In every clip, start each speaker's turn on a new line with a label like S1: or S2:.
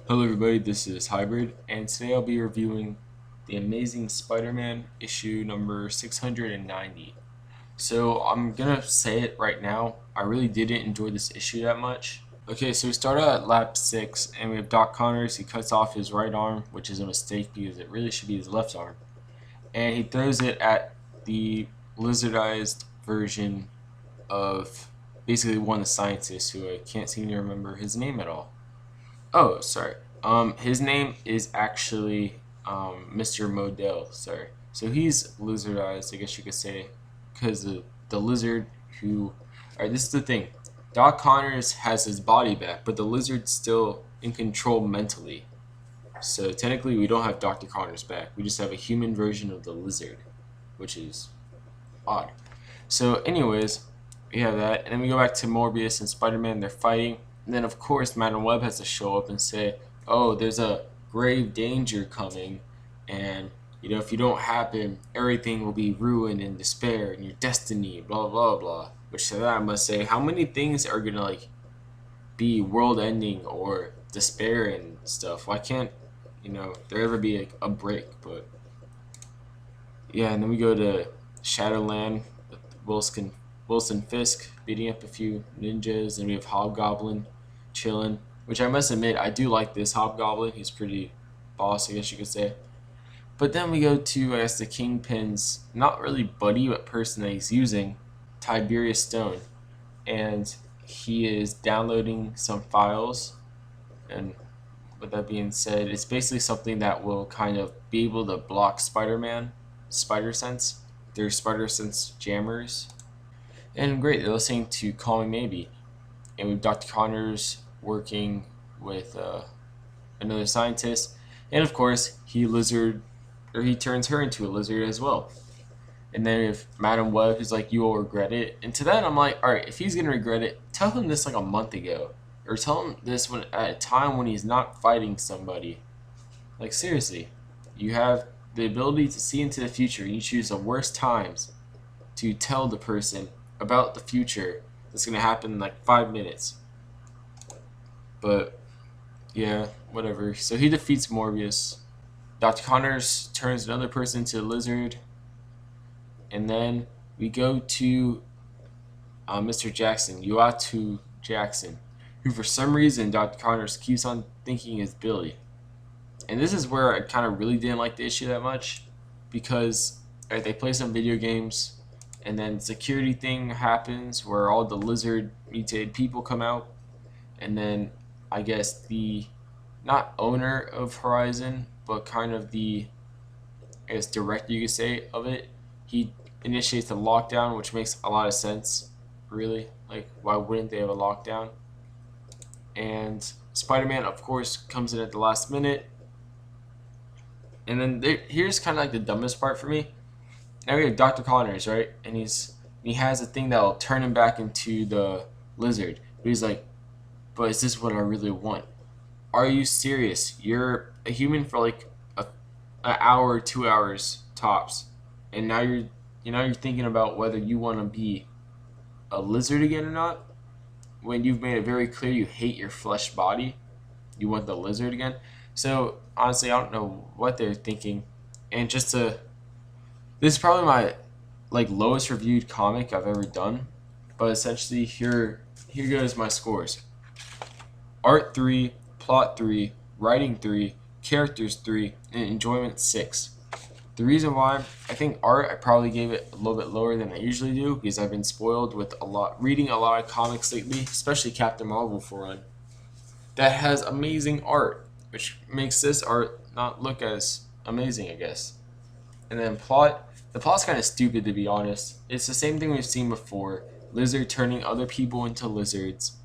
S1: Hello everybody, this is Hybrid, and today I'll be reviewing The Amazing Spider-Man issue number 690. So I'm gonna say it right now, I really didn't enjoy this issue that much. Okay, so we start out at lap 6, and we have Doc Connors. He cuts off his right arm, which is a mistake because it really should be his left arm. And he throws it at the lizardized version of basically one of the scientists who I can't seem to remember his name at all. Oh, sorry. His name is actually Mr. Modell. Sorry. So he's lizardized, I guess you could say, because the lizard who. All right, this is the thing. Doc Connors has his body back, but the lizard's still in control mentally. So technically, we don't have Dr. Connors back. We just have a human version of the lizard, which is odd. So, anyways, we have that, and then we go back to Morbius and Spider-Man. They're fighting, and then of course Madam Web has to show up and say, "Oh, there's a grave danger coming, and if you don't happen, everything will be ruined and despair, and your destiny, blah blah blah." Which to that I must say, how many things are gonna be world-ending or despair and stuff? Why can't there ever be a break? But yeah, and then we go to Shadowland with Wilson Fisk beating up a few ninjas, and we have Hobgoblin chilling. Which I must admit, I do like this Hobgoblin. He's pretty boss, I guess you could say. But then we go to, I guess, the Kingpin's not really buddy, but person that he's using, Tiberius Stone, and he is downloading some files. And with that being said, it's basically something that will kind of be able to block Spider-Man, Spider Sense. They're Spider Sense jammers. And great, they're listening to Call Me Maybe. And we have Dr. Connors working with another scientist. And of course, he turns her into a lizard as well. And then we have Madam Web, who's like, "You will regret it." And to that, I'm like, all right, if he's gonna regret it, tell him this like a month ago, or tell him this at a time when he's not fighting somebody. Like seriously, you have the ability to see into the future. You choose the worst times to tell the person about the future that's gonna happen in like 5 minutes. But yeah, whatever. So he defeats Morbius. Dr. Connors turns another person into a lizard, and then we go to Mr. Jackson, Uatu Jackson, who for some reason Dr. Connors keeps on thinking is Billy. And this is where I kind of really didn't like the issue that much, because they play some video games, and then security thing happens where all the lizard mutated people come out, and then I guess the not owner of Horizon, but kind of the director you could say of it, he initiates a lockdown, which makes a lot of sense. Really, like why wouldn't they have a lockdown? And Spider-Man, of course, comes in at the last minute. And then here's kind of like the dumbest part for me. Now we have Dr. Connors, right? And he has a thing that'll turn him back into the lizard. But he's like, "But is this what I really want? Are you serious? You're a human for like an hour, 2 hours tops, and now you're thinking about whether you want to be a lizard again or not. When you've made it very clear you hate your flesh body, you want the lizard again." So honestly, I don't know what they're thinking. And this is probably my lowest reviewed comic I've ever done. But essentially, here goes my scores: art 3, plot 3, writing 3, characters 3, and enjoyment 6. The reason why, I think art, I probably gave it a little bit lower than I usually do, because I've been spoiled with reading a lot of comics lately, especially Captain Marvel for one, that has amazing art, which makes this art not look as amazing, I guess. And then the plot's kind of stupid, to be honest. It's the same thing we've seen before: Lizard turning other people into lizards,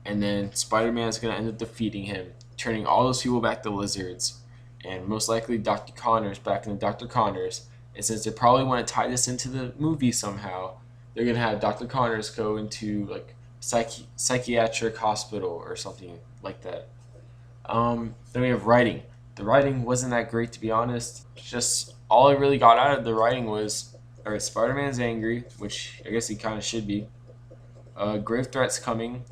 S1: and then Spider-Man's gonna end up defeating him, turning all those people back to lizards, and most likely Dr. Connors back into Dr. Connors. And since they probably want to tie this into the movie somehow, they're gonna have Dr. Connors go into like psychiatric hospital or something like that. Then we have writing. The writing wasn't that great, to be honest. Just all I really got out of the writing was, all right, Spider-Man's angry, which I guess he kind of should be. Grave threats coming,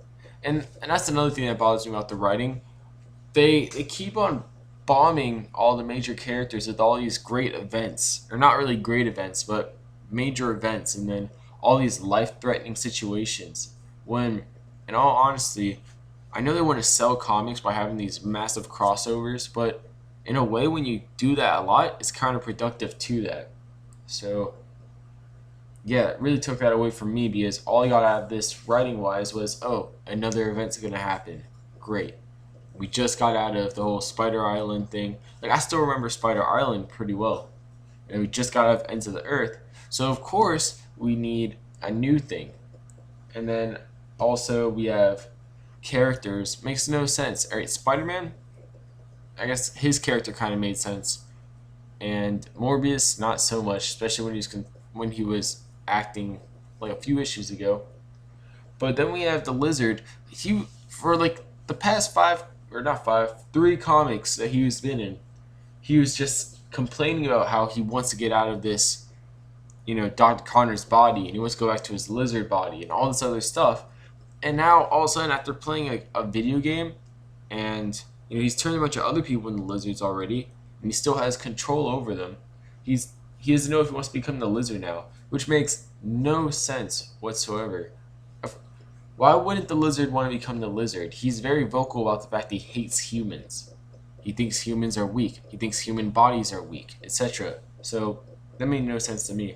S1: and that's another thing that bothers me about the writing. they keep on bombing all the major characters with all these great events, or not really great events, but major events, and then all these life-threatening situations. When, in all honesty, I know they want to sell comics by having these massive crossovers, but in a way, when you do that a lot, it's counterproductive to that. So yeah, it really took that away from me because all I got out of this writing wise was, oh, another event's gonna happen. Great. We just got out of the whole Spider Island thing. Like I still remember Spider Island pretty well. And we just got out of Ends of the Earth. So of course we need a new thing. And then also we have characters. Makes no sense. Alright, Spider Man, I guess his character kinda made sense. And Morbius not so much, especially when he was acting like a few issues ago. But then we have the Lizard. He for like the past five or not five, 3 comics that he was been in, he was just complaining about how he wants to get out of this, Dr. Connor's body and he wants to go back to his lizard body and all this other stuff. And now all of a sudden after playing a video game and he's turned a bunch of other people into lizards already and he still has control over them. He doesn't know if he wants to become the lizard now, which makes no sense whatsoever. Why wouldn't the lizard want to become the lizard? He's very vocal about the fact that he hates humans. He thinks humans are weak. He thinks human bodies are weak, etc. So that made no sense to me.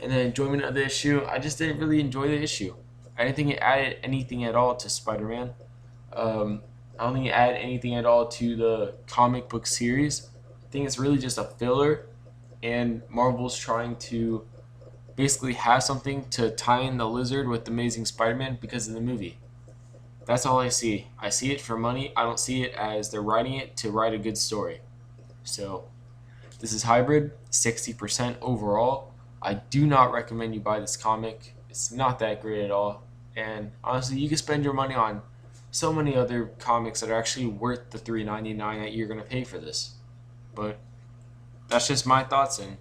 S1: And then enjoyment of the issue, I just didn't really enjoy the issue. I didn't think it added anything at all to Spider-Man. I don't think it added anything at all to the comic book series. I think it's really just a filler, and Marvel's trying to basically have something to tie in the lizard with Amazing Spider-Man because of the movie. That's all I see. I see it for money. I don't see it as they're writing it to write a good story. So this is Hybrid, 60% overall. I do not recommend you buy this comic. It's not that great at all. And honestly, you can spend your money on so many other comics that are actually worth the $3.99 that you're going to pay for this. But that's just my thoughts, and